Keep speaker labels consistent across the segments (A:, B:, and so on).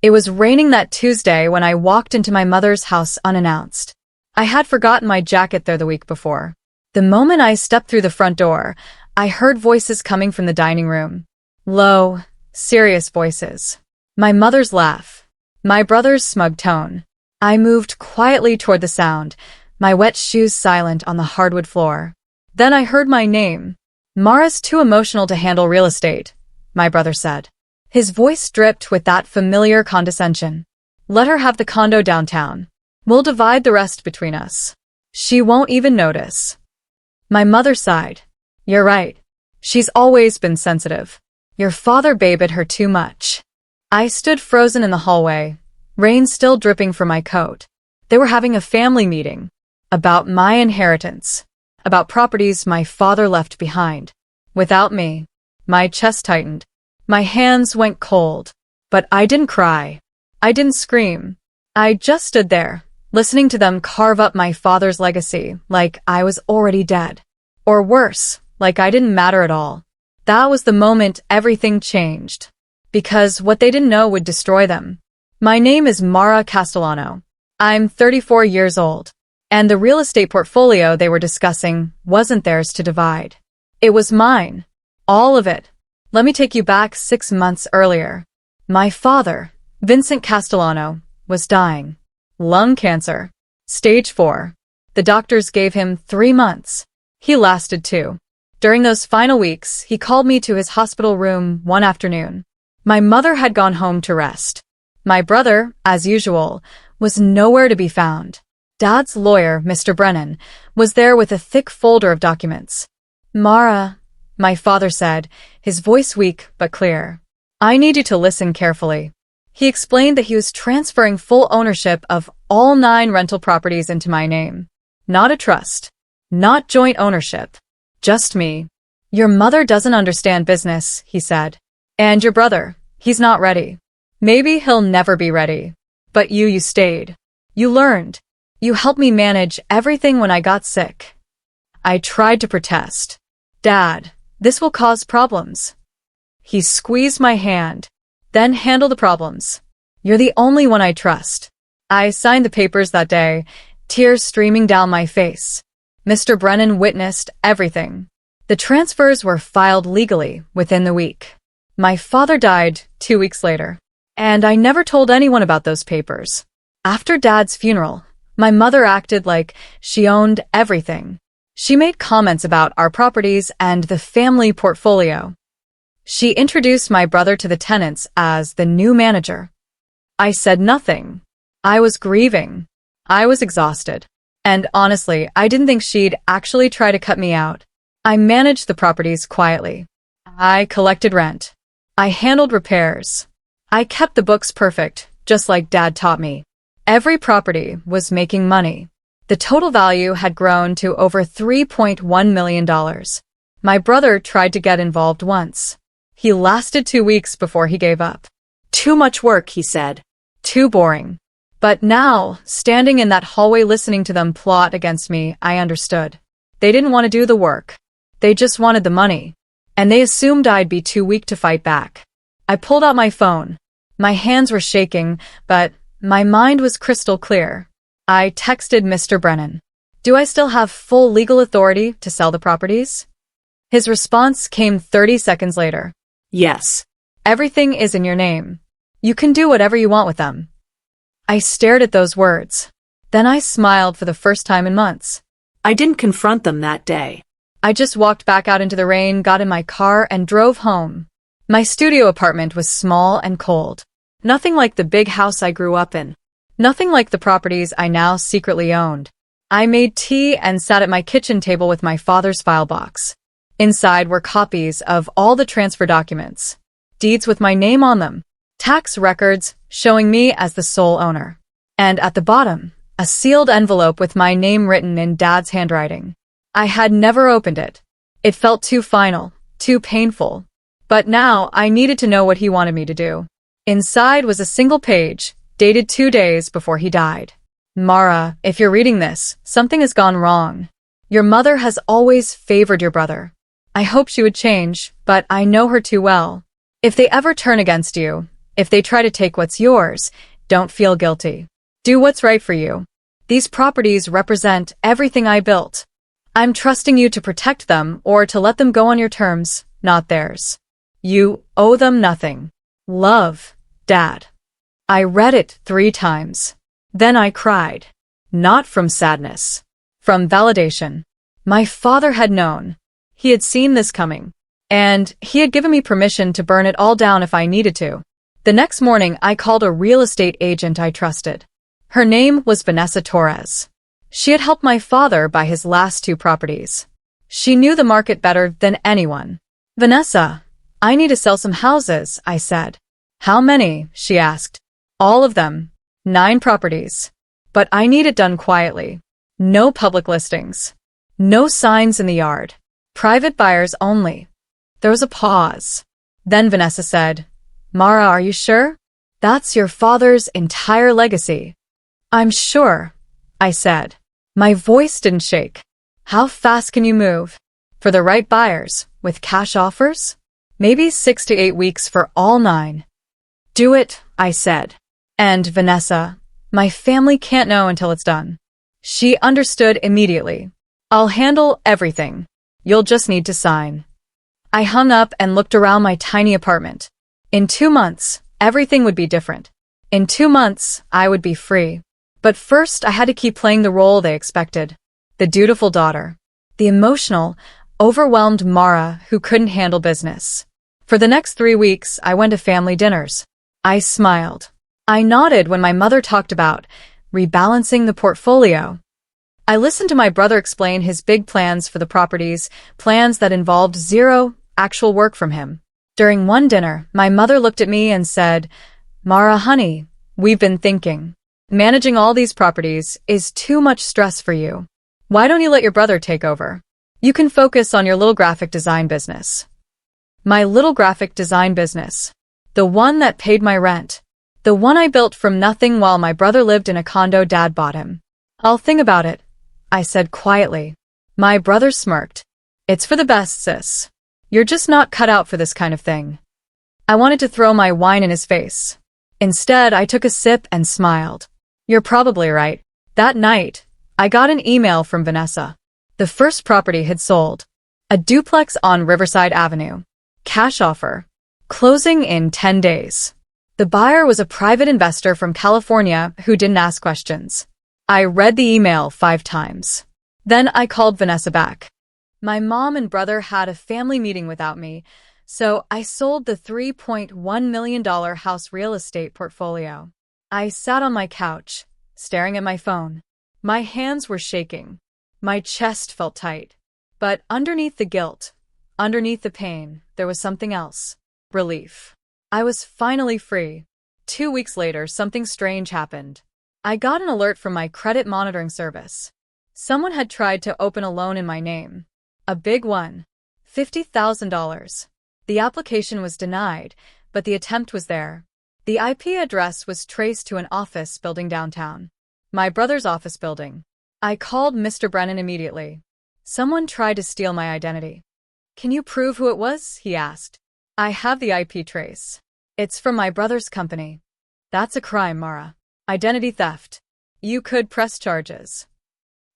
A: It was raining that Tuesday when I walked into my mother's house unannounced. I had forgotten my jacket there the week before. The moment I stepped through the front door, I heard voices coming from the dining room. Low, serious voices. My mother's laugh. My brother's smug tone. I moved quietly toward the sound, my wet shoes silent on the hardwood floor. Then I heard my name. Mara's too emotional to handle real estate, my brother said. His voice dripped with that familiar condescension. Let her have the condo downtown. We'll divide the rest between us. She won't even notice. My mother sighed. You're right. She's always been sensitive. Your father babed her too much. I stood frozen in the hallway, rain still dripping from my coat. They were having a family meeting. About my inheritance. About properties my father left behind. Without me. My chest tightened. My hands went cold. But I didn't cry. I didn't scream. I just stood there, listening to them carve up my father's legacy like I was already dead. Or worse, like I didn't matter at all. That was the moment everything changed. Because what they didn't know would destroy them. My name is Mara Castellano. I'm 34 years old. And the real estate portfolio they were discussing wasn't theirs to divide. It was mine. All of it. Let me take you back 6 months earlier. My father, Vincent Castellano, was dying. Lung cancer. Stage 4. The doctors gave him 3 months. He lasted 2. During those final weeks, he called me to his hospital room one afternoon. My mother had gone home to rest. My brother, as usual, was nowhere to be found. Dad's lawyer, Mr. Brennan, was there with a thick folder of documents. Mara, my father said, his voice weak but clear. I need you to listen carefully. He explained that he was transferring full ownership of all 9 rental properties into my name. Not a trust. Not joint ownership. Just me. Your mother doesn't understand business, he said. And your brother, he's not ready. Maybe he'll never be ready. But you stayed. You learned. You helped me manage everything when I got sick. I tried to protest. Dad, this will cause problems. He squeezed my hand. Then handle the problems. You're the only one I trust. I signed the papers that day, tears streaming down my face. Mr. Brennan witnessed everything. The transfers were filed legally within the week. My father died 2 weeks later. And I never told anyone about those papers. After Dad's funeral, my mother acted like she owned everything. She made comments about our properties and the family portfolio. She introduced my brother to the tenants as the new manager. I said nothing. I was grieving. I was exhausted. And honestly, I didn't think she'd actually try to cut me out. I managed the properties quietly. I collected rent. I handled repairs. I kept the books perfect, just like Dad taught me. Every property was making money. The total value had grown to over $3.1 million. My brother tried to get involved once. He lasted 2 weeks before he gave up. Too much work, he said. Too boring. But now, standing in that hallway listening to them plot against me, I understood. They didn't want to do the work. They just wanted the money. And they assumed I'd be too weak to fight back. I pulled out my phone. My hands were shaking, but my mind was crystal clear. I texted Mr. Brennan. Do I still have full legal authority to sell the properties? His response came 30 seconds later. Yes. Everything is in your name. You can do whatever you want with them. I stared at those words. Then I smiled for the first time in months.
B: I didn't confront them that day.
A: I just walked back out into the rain, got in my car, and drove home. My studio apartment was small and cold. Nothing like the big house I grew up in. Nothing like the properties I now secretly owned. I made tea and sat at my kitchen table with my father's file box. Inside were copies of all the transfer documents. Deeds with my name on them. Tax records showing me as the sole owner. And at the bottom, a sealed envelope with my name written in Dad's handwriting. I had never opened it. It felt too final, too painful. But now I needed to know what he wanted me to do. Inside was a single page, dated 2 days before he died. Mara, if you're reading this, something has gone wrong. Your mother has always favored your brother. I hope she would change, but I know her too well. If they ever turn against you, If they try to take what's yours, don't feel guilty. Do what's right for you. These properties represent everything I built. I'm trusting you to protect them or to let them go on your terms, not theirs. You owe them nothing. Love, Dad. I read it 3 times. Then I cried. Not from sadness. From validation. My father had known. He had seen this coming. And he had given me permission to burn it all down if I needed to. The next morning, I called a real estate agent I trusted. Her name was Vanessa Torres. She had helped my father buy his last 2 properties. She knew the market better than anyone. Vanessa, I need to sell some houses, I said. How many? She asked. All of them. 9 properties. But I need it done quietly. No public listings. No signs in the yard. Private buyers only. There was a pause. Then Vanessa said, Mara, are you sure? That's your father's entire legacy. I'm sure, I said. My voice didn't shake. How fast can you move? For the right buyers, with cash offers? Maybe 6 to 8 weeks for all 9. Do it, I said. And Vanessa, my family can't know until it's done. She understood immediately. I'll handle everything. You'll just need to sign. I hung up and looked around my tiny apartment. In 2 months, everything would be different. In 2 months, I would be free. But first, I had to keep playing the role they expected. The dutiful daughter. The emotional, overwhelmed Mara who couldn't handle business. For the next 3 weeks, I went to family dinners. I smiled. I nodded when my mother talked about rebalancing the portfolio. I listened to my brother explain his big plans for the properties, plans that involved 0 actual work from him. During one dinner, my mother looked at me and said, Mara, honey, we've been thinking. Managing all these properties is too much stress for you. Why don't you let your brother take over? You can focus on your little graphic design business. My little graphic design business. The one that paid my rent. The one I built from nothing while my brother lived in a condo Dad bought him. I'll think about it, I said quietly. My brother smirked. It's for the best, sis. You're just not cut out for this kind of thing. I wanted to throw my wine in his face. Instead, I took a sip and smiled. You're probably right. That night, I got an email from Vanessa. The first property had sold. A duplex on Riverside Avenue. Cash offer. Closing in 10 days. The buyer was a private investor from California who didn't ask questions. I read the email 5 times. Then I called Vanessa back. My mom and brother had a family meeting without me, so I sold the $3.1 million house real estate portfolio. I sat on my couch, staring at my phone. My hands were shaking. My chest felt tight. But underneath the guilt, underneath the pain, there was something else. Relief. I was finally free. 2 weeks later, something strange happened. I got an alert from my credit monitoring service. Someone had tried to open a loan in my name. A big one. $50,000. The application was denied, but the attempt was there. The IP address was traced to an office building downtown. My brother's office building. I called Mr. Brennan immediately. Someone tried to steal my identity. Can you prove who it was? He asked. I have the IP trace. It's from my brother's company. That's a crime, Mara. Identity theft. You could press charges.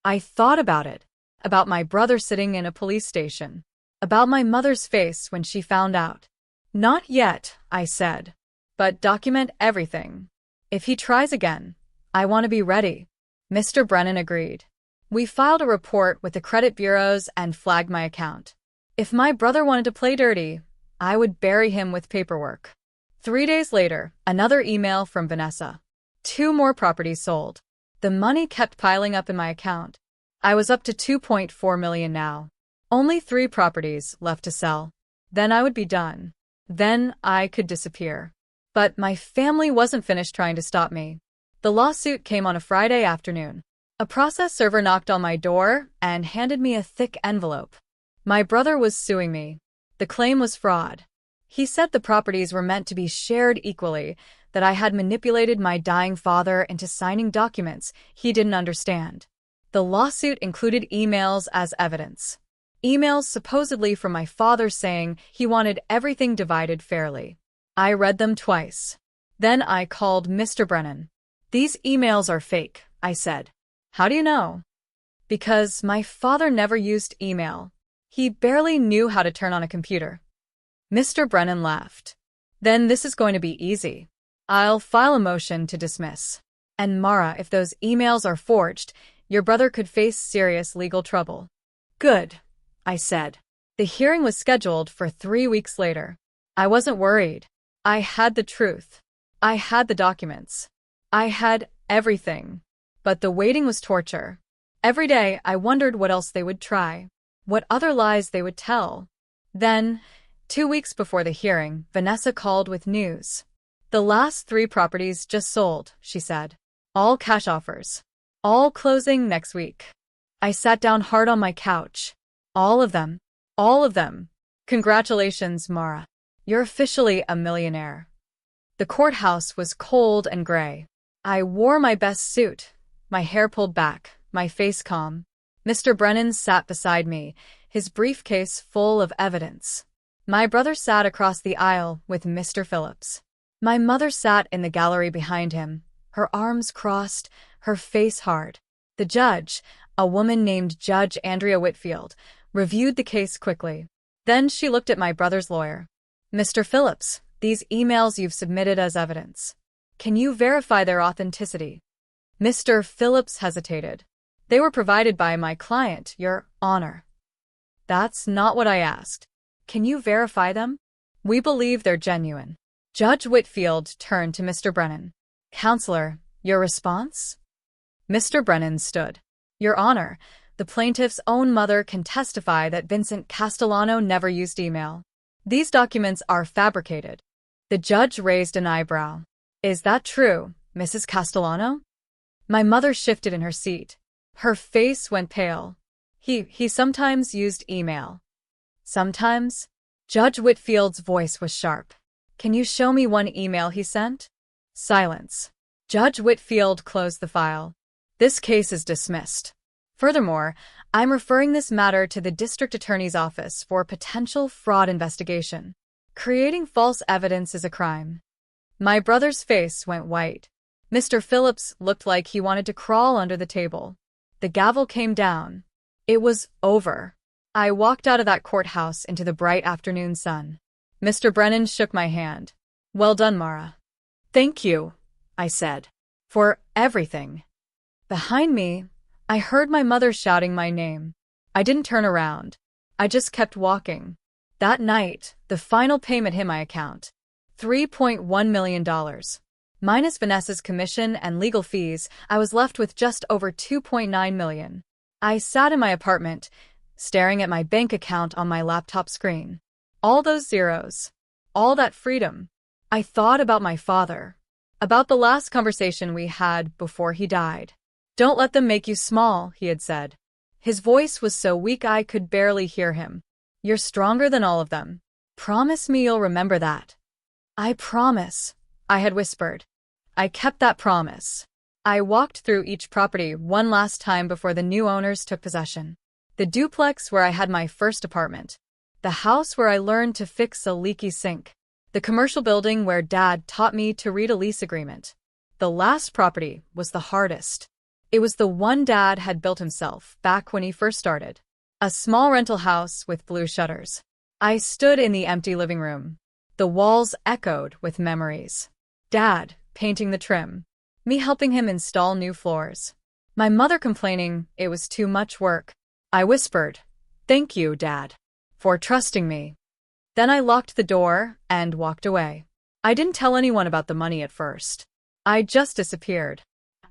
A: I thought about it. About my brother sitting in a police station. About my mother's face when she found out. Not yet, I said. But document everything. If he tries again, I want to be ready. Mr. Brennan agreed. We filed a report with the credit bureaus and flagged my account. If my brother wanted to play dirty, I would bury him with paperwork. 3 days later, another email from Vanessa. 2 more properties sold. The money kept piling up in my account. I was up to $2.4 million now. Only 3 properties left to sell. Then I would be done. Then I could disappear. But my family wasn't finished trying to stop me. The lawsuit came on a Friday afternoon. A process server knocked on my door and handed me a thick envelope. My brother was suing me. The claim was fraud. He said the properties were meant to be shared equally, that I had manipulated my dying father into signing documents he didn't understand. The lawsuit included emails as evidence. Emails supposedly from my father saying he wanted everything divided fairly. I read them twice. Then I called Mr. Brennan. "These emails are fake," I said. "How do you know?" "Because my father never used email. He barely knew how to turn on a computer." Mr. Brennan laughed. "Then this is going to be easy. I'll file a motion to dismiss. And Mara, if those emails are forged, your brother could face serious legal trouble." "Good," I said. The hearing was scheduled for 3 weeks later. I wasn't worried. I had the truth. I had the documents. I had everything. But the waiting was torture. Every day I wondered what else they would try, what other lies they would tell. Then, 2 weeks before the hearing, Vanessa called with news. "The last 3 properties just sold," she said. "All cash offers. All closing next week." I sat down hard on my couch. All of them. All of them. "Congratulations, Mara. You're officially a millionaire." The courthouse was cold and gray. I wore my best suit, my hair pulled back, my face calm. Mr. Brennan sat beside me, his briefcase full of evidence. My brother sat across the aisle with Mr. Phillips. My mother sat in the gallery behind him, her arms crossed, her face hard. The judge, a woman named Judge Andrea Whitfield, reviewed the case quickly. Then she looked at my brother's lawyer. "Mr. Phillips, these emails you've submitted as evidence. Can you verify their authenticity?" Mr. Phillips hesitated. "They were provided by my client, Your Honor." "That's not what I asked. Can you verify them?" "We believe they're genuine." Judge Whitfield turned to Mr. Brennan. "Counselor, your response?" Mr. Brennan stood. "Your Honor, the plaintiff's own mother can testify that Vincent Castellano never used email. These documents are fabricated." The judge raised an eyebrow. "Is that true, Mrs. Castellano?" My mother shifted in her seat. Her face went pale. He sometimes used email." "Sometimes?" Judge Whitfield's voice was sharp. "Can you show me one email he sent?" Silence. Judge Whitfield closed the file. "This case is dismissed. Furthermore, I'm referring this matter to the district attorney's office for potential fraud investigation. Creating false evidence is a crime." My brother's face went white. Mr. Phillips looked like he wanted to crawl under the table. The gavel came down. It was over. I walked out of that courthouse into the bright afternoon sun. Mr. Brennan shook my hand. "Well done, Mara." "Thank you," I said, "for everything." Behind me, I heard my mother shouting my name. I didn't turn around. I just kept walking. That night, the final payment hit my account. $3.1 million. Minus Vanessa's commission and legal fees, I was left with just over $2.9 million. I sat in my apartment, staring at my bank account on my laptop screen. All those zeros. All that freedom. I thought about my father. About the last conversation we had before he died. "Don't let them make you small," he had said. His voice was so weak I could barely hear him. "You're stronger than all of them. Promise me you'll remember that." "I promise," I had whispered. I kept that promise. I walked through each property one last time before the new owners took possession. The duplex where I had my first apartment. The house where I learned to fix a leaky sink. The commercial building where Dad taught me to read a lease agreement. The last property was the hardest. It was the one Dad had built himself back when he first started. A small rental house with blue shutters. I stood in the empty living room. The walls echoed with memories. Dad painting the trim. Me helping him install new floors. My mother complaining it was too much work. I whispered, "Thank you, Dad, for trusting me." Then I locked the door and walked away. I didn't tell anyone about the money at first. I just disappeared.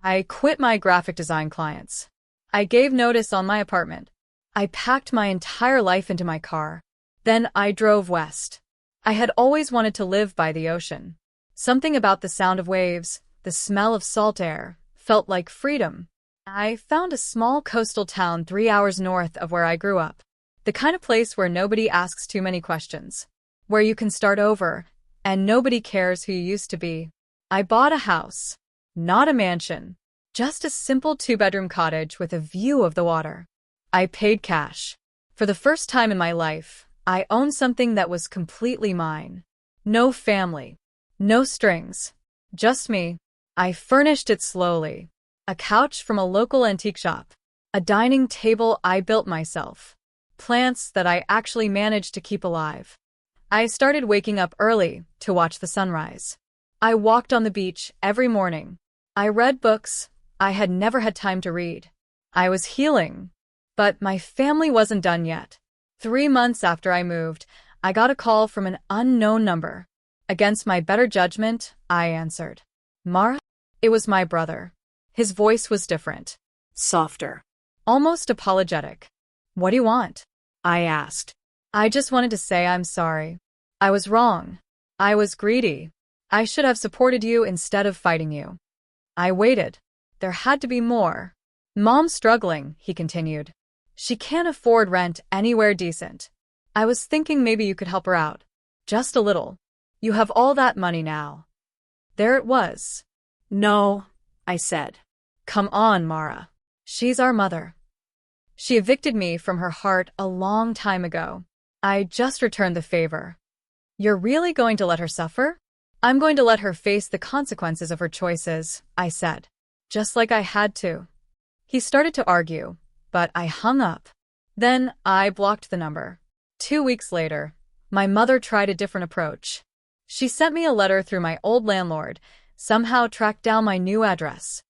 A: I quit my graphic design clients. I gave notice on my apartment. I packed my entire life into my car. Then I drove west. I had always wanted to live by the ocean. Something about the sound of waves, the smell of salt air, felt like freedom. I found a small coastal town 3 hours north of where I grew up. The kind of place where nobody asks too many questions. Where you can start over, and nobody cares who you used to be. I bought a house. Not a mansion. Just a simple 2-bedroom cottage with a view of the water. I paid cash. For the first time in my life, I owned something that was completely mine. No family. No strings. Just me. I furnished it slowly. A couch from a local antique shop. A dining table I built myself. Plants that I actually managed to keep alive. I started waking up early to watch the sunrise. I walked on the beach every morning. I read books I had never had time to read. I was healing. But my family wasn't done yet. 3 months after I moved, I got a call from an unknown number. Against my better judgment, I answered. Mara? It was my brother. His voice was different.
B: Softer.
A: Almost apologetic. What do you want?
B: I asked.
A: I just wanted to say I'm sorry. I was wrong. I was greedy. I should have supported you instead of fighting you. I waited. There had to be more. Mom's struggling, he continued. She can't afford rent anywhere decent. I was thinking maybe you could help her out. Just a little. You have all that money now. There it was.
B: No, I said.
A: Come on, Mara. She's our mother. She evicted me from her heart a long time ago. I just returned the favor. You're really going to let her suffer? I'm going to let her face the consequences of her choices, I said. Just like I had to. He started to argue, but I hung up. Then I blocked the number. 2 weeks later, my mother tried a different approach. She sent me a letter through my old landlord, somehow tracked down my new address.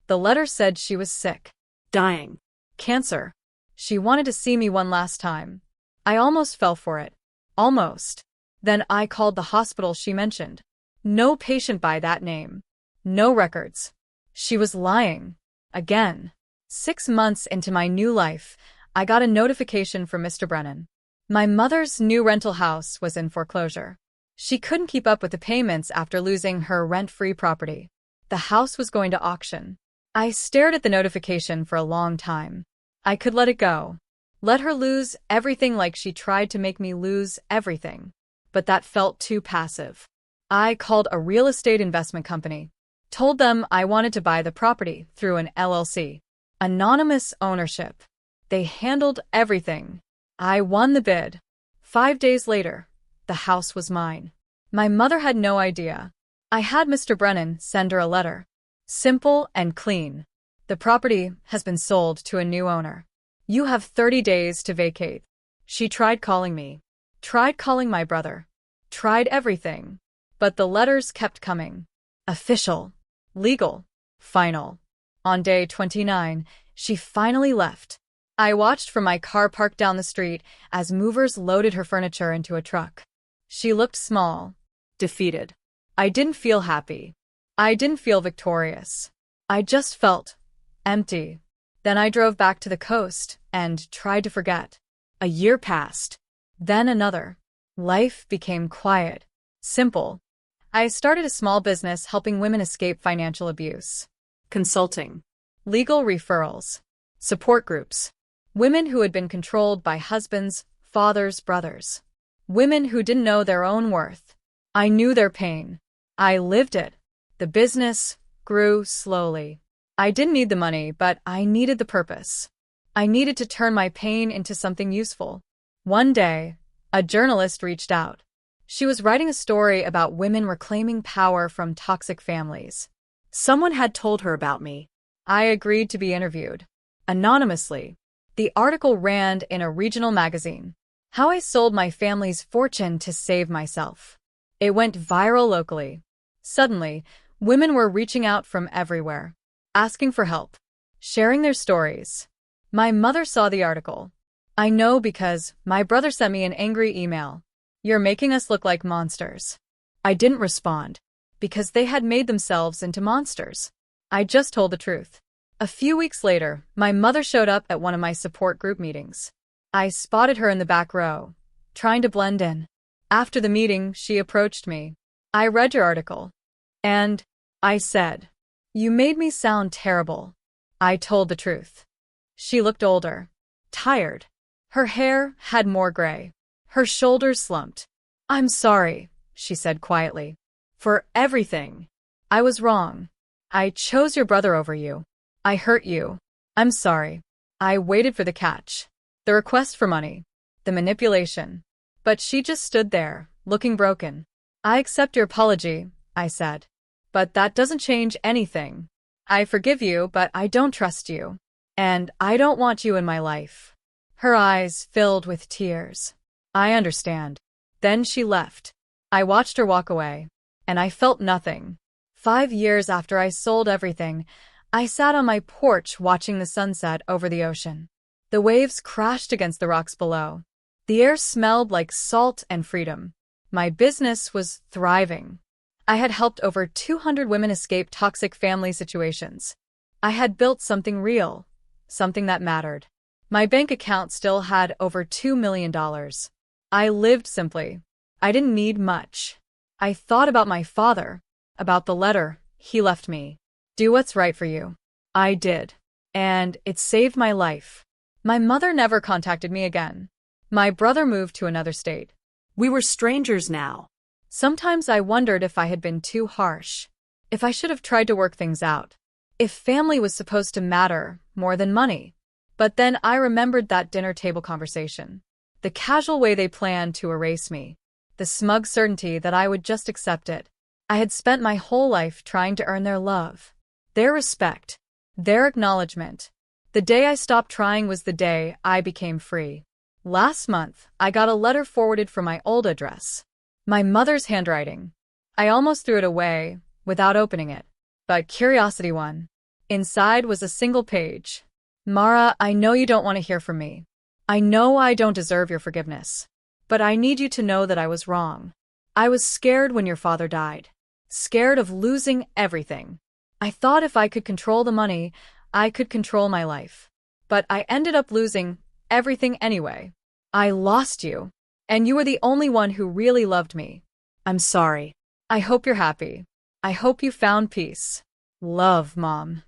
A: The letter said she was sick.
B: Dying.
A: Cancer. She wanted to see me one last time. I almost fell for it. Almost. Then I called the hospital she mentioned. No patient by that name. No records. She was lying. Again. 6 months into my new life, I got a notification from Mr. Brennan. My mother's new rental house was in foreclosure. She couldn't keep up with the payments after losing her rent-free property. The house was going to auction. I stared at the notification for a long time. I could let it go. Let her lose everything like she tried to make me lose everything. But that felt too passive. I called a real estate investment company. Told them I wanted to buy the property through an LLC. Anonymous ownership. They handled everything. I won the bid. 5 days later, the house was mine. My mother had no idea. I had Mr. Brennan send her a letter. Simple and clean. The property has been sold to a new owner. You have 30 days to vacate. She tried calling me. Tried calling my brother. Tried everything. But the letters kept coming. Official. Legal. Final. On day 29, she finally left. I watched from my car parked down the street as movers loaded her furniture into a truck. She looked small. Defeated. I didn't feel happy. I didn't feel victorious. I just felt empty. Then I drove back to the coast and tried to forget. A year passed. Then another. Life became quiet. Simple. I started a small business helping women escape financial abuse.
B: Consulting.
A: Legal referrals. Support groups. Women who had been controlled by husbands, fathers, brothers. Women who didn't know their own worth. I knew their pain. I lived it. The business grew slowly. I didn't need the money, but I needed the purpose. I needed to turn my pain into something useful. One day, a journalist reached out. She was writing a story about women reclaiming power from toxic families.
B: Someone had told her about me.
A: I agreed to be interviewed. Anonymously. The article ran in a regional magazine. How I sold my family's fortune to save myself. It went viral locally. Suddenly, women were reaching out from everywhere, asking for help, sharing their stories. My mother saw the article. I know because my brother sent me an angry email. You're making us look like monsters. I didn't respond, because they had made themselves into monsters. I just told the truth. A few weeks later, my mother showed up at one of my support group meetings. I spotted her in the back row, trying to blend in. After the meeting, she approached me. I read your article. And I said, you made me sound terrible. I told the truth. She looked older, tired. Her hair had more gray. Her shoulders slumped. I'm sorry, she said quietly. For everything. I was wrong. I chose your brother over you. I hurt you. I'm sorry. I waited for the catch. The request for money. The manipulation. But she just stood there, looking broken. I accept your apology, I said. But that doesn't change anything. I forgive you, but I don't trust you. And I don't want you in my life. Her eyes filled with tears. I understand. Then she left. I watched her walk away, and I felt nothing. 5 years after I sold everything, I sat on my porch watching the sunset over the ocean. The waves crashed against the rocks below. The air smelled like salt and freedom. My business was thriving. I had helped over 200 women escape toxic family situations. I had built something real, something that mattered. My bank account still had over $2 million. I lived simply. I didn't need much. I thought about my father, about the letter he left me. Do what's right for you. I did. And it saved my life. My mother never contacted me again. My brother moved to another state.
B: We were strangers now.
A: Sometimes I wondered if I had been too harsh, if I should have tried to work things out, if family was supposed to matter more than money. But then I remembered that dinner table conversation, the casual way they planned to erase me, the smug certainty that I would just accept it. I had spent my whole life trying to earn their love, their respect, their acknowledgement. The day I stopped trying was the day I became free. Last month, I got a letter forwarded from my old address. My mother's handwriting. I almost threw it away without opening it. But curiosity won. Inside was a single page. Mara, I know you don't want to hear from me. I know I don't deserve your forgiveness. But I need you to know that I was wrong. I was scared when your father died. Scared of losing everything. I thought if I could control the money, I could control my life. But I ended up losing everything anyway. I lost you. And you were the only one who really loved me. I'm sorry. I hope you're happy. I hope you found peace. Love, Mom.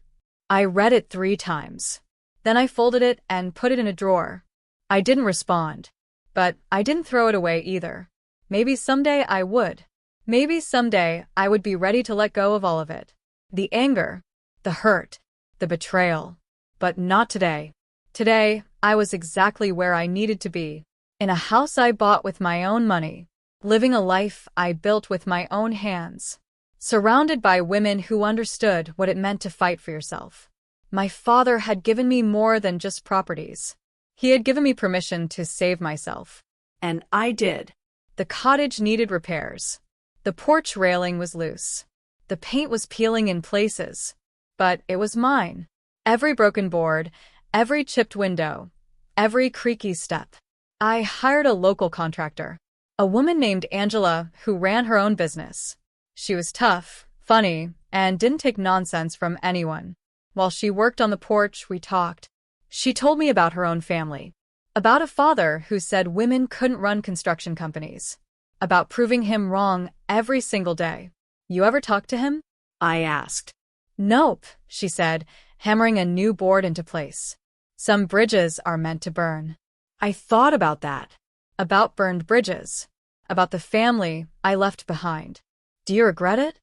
A: I read it 3 times. Then I folded it and put it in a drawer. I didn't respond. But I didn't throw it away either. Maybe someday I would. Maybe someday I would be ready to let go of all of it. The anger, the hurt, the betrayal. But not today. Today, I was exactly where I needed to be. In a house I bought with my own money, living a life I built with my own hands, surrounded by women who understood what it meant to fight for yourself. My father had given me more than just properties. He had given me permission to save myself.
B: And I did.
A: The cottage needed repairs. The porch railing was loose. The paint was peeling in places. But it was mine. Every broken board, every chipped window, every creaky step. I hired a local contractor, a woman named Angela who ran her own business. She was tough, funny, and didn't take nonsense from anyone. While she worked on the porch, we talked. She told me about her own family, about a father who said women couldn't run construction companies, about proving him wrong every single day. You ever talk to him? I asked. Nope, she said, hammering a new board into place. Some bridges are meant to burn. I thought about that. About burned bridges. About the family I left behind. Do you regret it?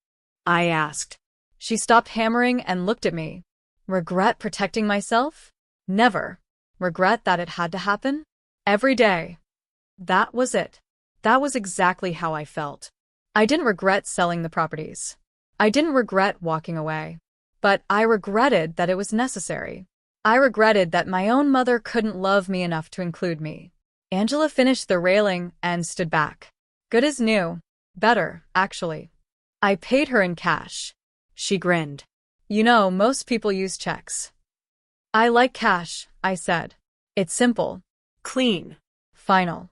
A: I asked. She stopped hammering and looked at me. Regret protecting myself? Never. Regret that it had to happen? Every day. That was it. That was exactly how I felt. I didn't regret selling the properties. I didn't regret walking away. But I regretted that it was necessary. I regretted that my own mother couldn't love me enough to include me. Angela finished the railing and stood back. Good as new. Better, actually. I paid her in cash. She grinned. You know, most people use checks. I like cash, I said. It's simple.
B: Clean.
A: Final.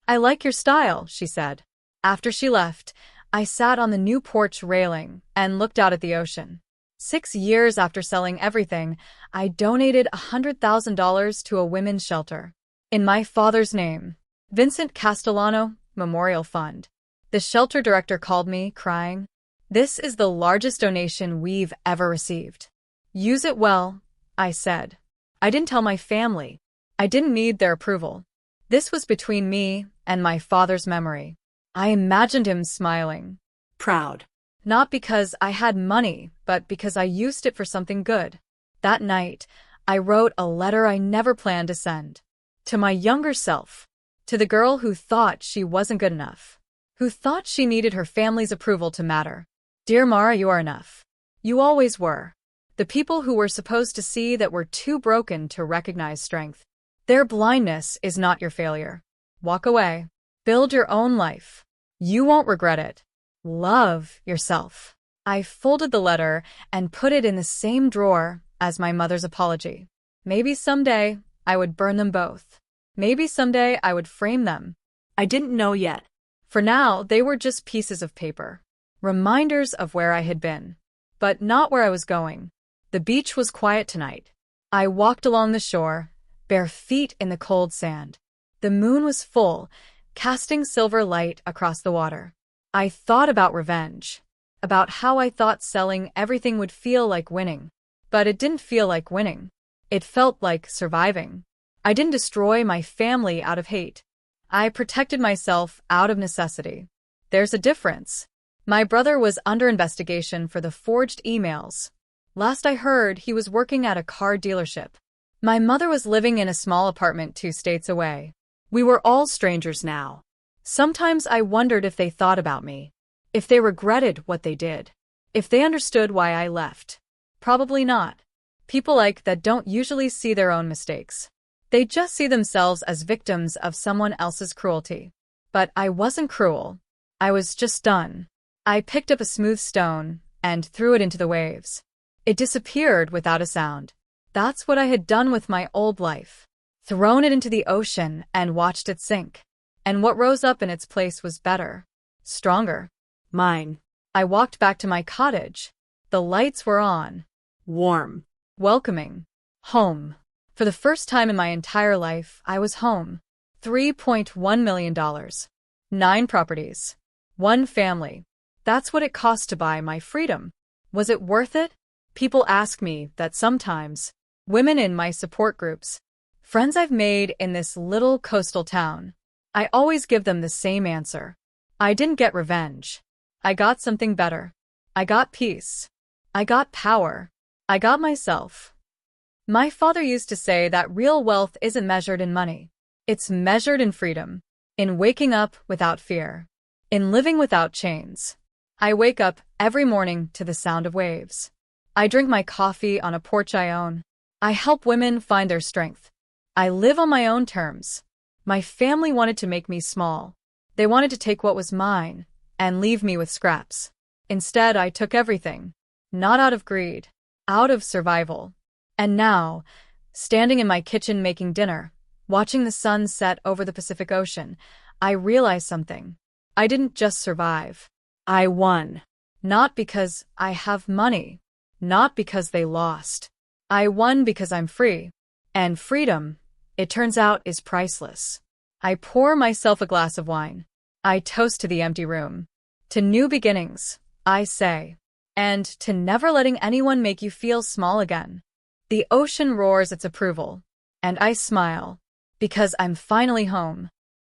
A: I like your style, she said. After she left, I sat on the new porch railing and looked out at the ocean. 6 years after selling everything, I donated $100,000 to a women's shelter. In my father's name, Vincent Castellano Memorial Fund. The shelter director called me, crying, "This is the largest donation we've ever received." Use it well, I said. I didn't tell my family. I didn't need their approval. This was between me and my father's memory. I imagined him smiling.
B: Proud.
A: Not because I had money, but because I used it for something good. That night, I wrote a letter I never planned to send. To my younger self. To the girl who thought she wasn't good enough. Who thought she needed her family's approval to matter. Dear Mara, you are enough. You always were. The people who were supposed to see that were too broken to recognize strength. Their blindness is not your failure. Walk away. Build your own life. You won't regret it. Love yourself. I folded the letter and put it in the same drawer as my mother's apology. Maybe someday I would burn them both. Maybe someday I would frame them.
B: I didn't know yet.
A: For now, they were just pieces of paper. Reminders of where I had been. But not where I was going. The beach was quiet tonight. I walked along the shore, bare feet in the cold sand. The moon was full, casting silver light across the water. I thought about revenge. About how I thought selling everything would feel like winning. But it didn't feel like winning. It felt like surviving. I didn't destroy my family out of hate. I protected myself out of necessity. There's a difference. My brother was under investigation for the forged emails. Last I heard, he was working at a car dealership. My mother was living in a small apartment 2 states away.
B: We were all strangers now.
A: Sometimes I wondered if they thought about me. If they regretted what they did. If they understood why I left. Probably not. People like that don't usually see their own mistakes. They just see themselves as victims of someone else's cruelty. But I wasn't cruel. I was just done. I picked up a smooth stone and threw it into the waves. It disappeared without a sound. That's what I had done with my old life. Thrown it into the ocean and watched it sink. And what rose up in its place was better. Stronger.
B: Mine.
A: I walked back to my cottage. The lights were on.
B: Warm.
A: Welcoming. Home. For the first time in my entire life, I was home. $3.1 million. 9 properties. 1 family. That's what it cost to buy my freedom. Was it worth it? People ask me that sometimes. Women in my support groups. Friends I've made in this little coastal town. I always give them the same answer. I didn't get revenge. I got something better. I got peace. I got power. I got myself. My father used to say that real wealth isn't measured in money. It's measured in freedom. In waking up without fear. In living without chains. I wake up every morning to the sound of waves. I drink my coffee on a porch I own. I help women find their strength. I live on my own terms. My family wanted to make me small. They wanted to take what was mine and leave me with scraps. Instead, I took everything. Not out of greed. Out of survival. And now, standing in my kitchen making dinner, watching the sun set over the Pacific Ocean, I realize something. I didn't just survive. I won. Not because I have money. Not because they lost. I won because I'm free. And freedom, it turns out, is priceless. I pour myself a glass of wine. I toast to the empty room. To new beginnings, I say. And to never letting anyone make you feel small again. The ocean roars its approval. And I smile. Because I'm finally home.